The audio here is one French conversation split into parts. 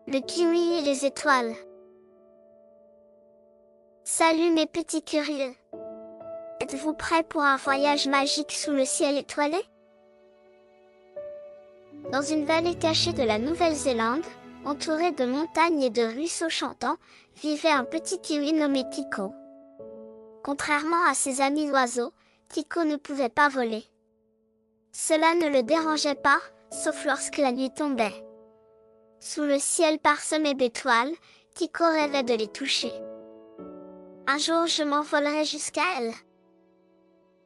Le kiwi et les étoiles. Salut mes petits curieux. Êtes-vous prêts pour un voyage magique sous le ciel étoilé? Dans une vallée cachée de la Nouvelle-Zélande, entourée de montagnes et de ruisseaux chantants, vivait un petit kiwi nommé Kiko. Contrairement à ses amis oiseaux, Kiko ne pouvait pas voler. Cela ne le dérangeait pas, sauf lorsque la nuit tombait. Sous le ciel parsemé d'étoiles, Kiko rêvait de les toucher. Un jour je m'envolerai jusqu'à elle,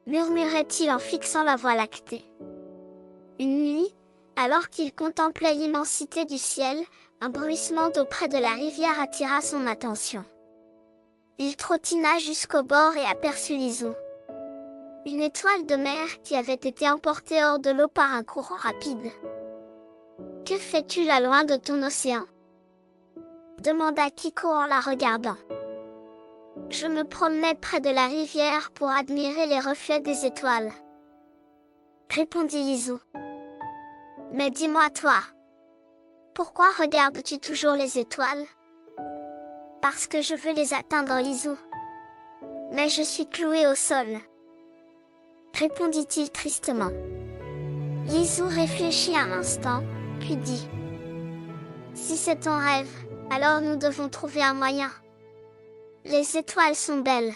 murmurait-il en fixant la voie lactée. Une nuit, alors qu'il contemplait l'immensité du ciel, un bruissement d'eau près de la rivière attira son attention. Il trottina jusqu'au bord et aperçut Lizou, une étoile de mer qui avait été emportée hors de l'eau par un courant rapide. « Que fais-tu là loin de ton océan ?» demanda Kiko en la regardant. « Je me promenais près de la rivière pour admirer les reflets des étoiles, » répondit Lizou. « Mais dis-moi toi, pourquoi regardes-tu toujours les étoiles ?»« Parce que je veux les atteindre, Lizou. Mais je suis cloué au sol, » répondit-il tristement. Lizou réfléchit un instant, puis dit « Si c'est ton rêve, alors nous devons trouver un moyen. Les étoiles sont belles,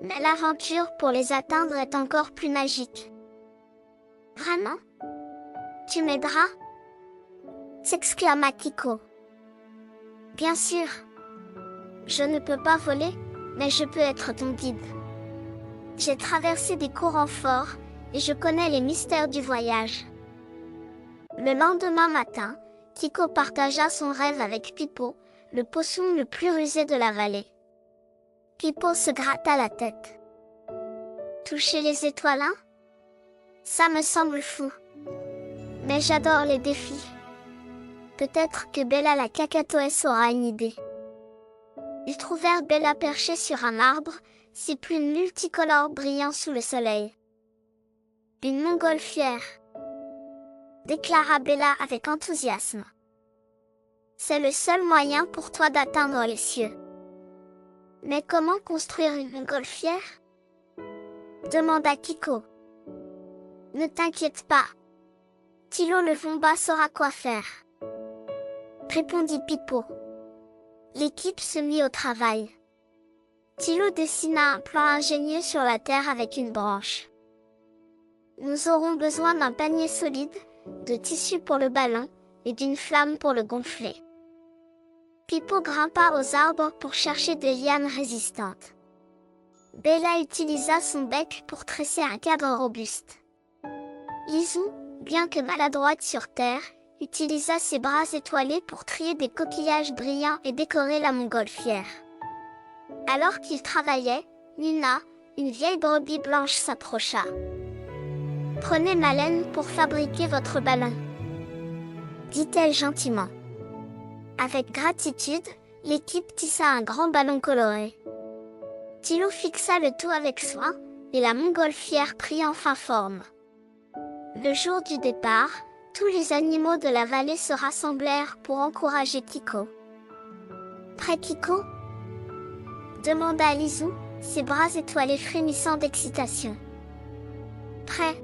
mais l'aventure pour les atteindre est encore plus magique. »« Vraiment? Tu m'aideras ?» s'exclama Kiko. « Bien sûr. Je ne peux pas voler, mais je peux être ton guide. J'ai traversé des courants forts, et je connais les mystères du voyage. » Le lendemain matin, Kiko partagea son rêve avec Pipo, le possum le plus rusé de la vallée. Pipo se gratta la tête. « Toucher les étoiles, hein? Ça me semble fou. Mais j'adore les défis. Peut-être que Bella la cacatoès aura une idée. » Ils trouvèrent Bella perchée sur un arbre, ses plumes multicolores brillant sous le soleil. « Une montgolfière !» déclara Bella avec enthousiasme. « C'est le seul moyen pour toi d'atteindre les cieux. » « Mais comment construire une montgolfière ?» demanda Kiko. « Ne t'inquiète pas. Tilo le Vomba saura quoi faire, » répondit Pipo. L'équipe se mit au travail. Tilo dessina un plan ingénieux sur la terre avec une branche. « Nous aurons besoin d'un panier solide, de tissu pour le ballon, et d'une flamme pour le gonfler. » Pipo grimpa aux arbres pour chercher des lianes résistantes. Bella utilisa son bec pour tresser un cadre robuste. Lizou, bien que maladroite sur terre, utilisa ses bras étoilés pour trier des coquillages brillants et décorer la montgolfière. Alors qu'il travaillait, Nina, une vieille brebis blanche, s'approcha. « Prenez ma laine pour fabriquer votre ballon, » dit-elle gentiment. Avec gratitude, l'équipe tissa un grand ballon coloré. Tilo fixa le tout avec soin, et la montgolfière prit enfin forme. Le jour du départ, tous les animaux de la vallée se rassemblèrent pour encourager Kiko. « Prêt, Kiko ?» demanda Lizou, ses bras étoilés frémissant d'excitation. « Prêt !»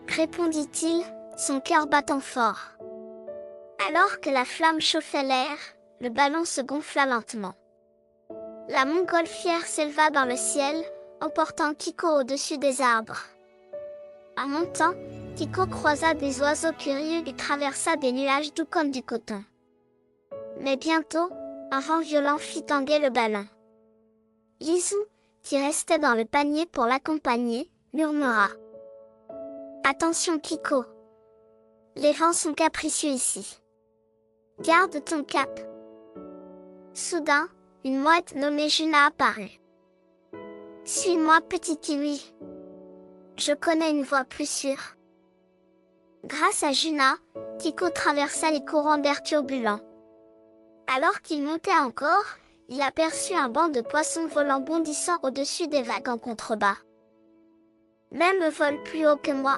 répondit-il, son cœur battant fort. Alors que la flamme chauffait l'air, le ballon se gonfla lentement. La montgolfière s'éleva dans le ciel, emportant Kiko au-dessus des arbres. En montant, Kiko croisa des oiseaux curieux et traversa des nuages doux comme du coton. Mais bientôt, un vent violent fit tanguer le ballon. Lizou, qui restait dans le panier pour l'accompagner, murmura. « Attention Kiko, les vents sont capricieux ici. Garde ton cap. » Soudain, une mouette nommée Juna apparut. « Suis-moi, petit kiwi. Je connais une voie plus sûre. » Grâce à Juna, Kiko traversa les courants d'air turbulents. Alors qu'il montait encore, il aperçut un banc de poissons volants bondissant au-dessus des vagues en contrebas. « Même vole plus haut que moi, »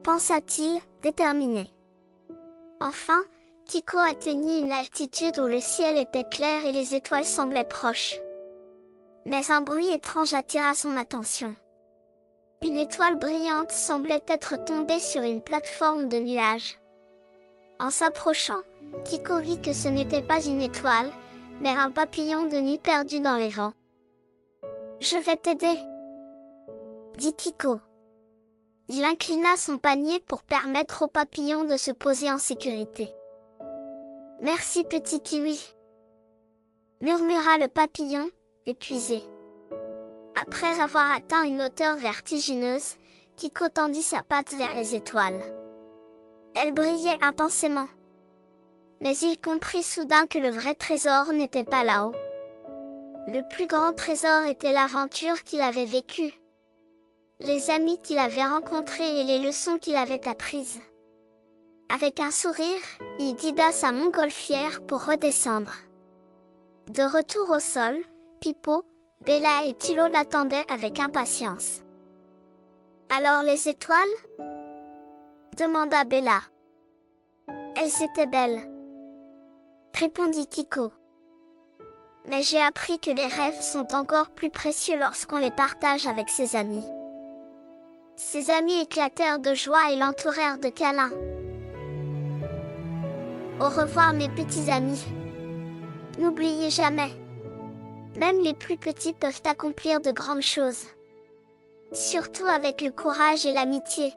pensa-t-il, déterminé. Enfin, Tycho atteignit une altitude où le ciel était clair et les étoiles semblaient proches. Mais un bruit étrange attira son attention. Une étoile brillante semblait être tombée sur une plateforme de nuages. En s'approchant, Tycho vit que ce n'était pas une étoile, mais un papillon de nuit perdu dans les vents. « Je vais t'aider, » dit Tycho. Il inclina son panier pour permettre au papillon de se poser en sécurité. « Merci petit kiwi, » murmura le papillon, épuisé. Après avoir atteint une hauteur vertigineuse, Tycho tendit sa patte vers les étoiles. Elles brillaient intensément. Mais il comprit soudain que le vrai trésor n'était pas là-haut. Le plus grand trésor était l'aventure qu'il avait vécue, les amis qu'il avait rencontrés et les leçons qu'il avait apprises. Avec un sourire, il guida sa montgolfière pour redescendre. De retour au sol, Pipo, Bella et Tilo l'attendaient avec impatience. « Alors les étoiles ?» demanda Bella. « Elles étaient belles, » répondit Tycho. « Mais j'ai appris que les rêves sont encore plus précieux lorsqu'on les partage avec ses amis. » Ses amis éclatèrent de joie et l'entourèrent de câlins. « Au revoir mes petits amis. N'oubliez jamais. Même les plus petits peuvent accomplir de grandes choses. Surtout avec le courage et l'amitié. »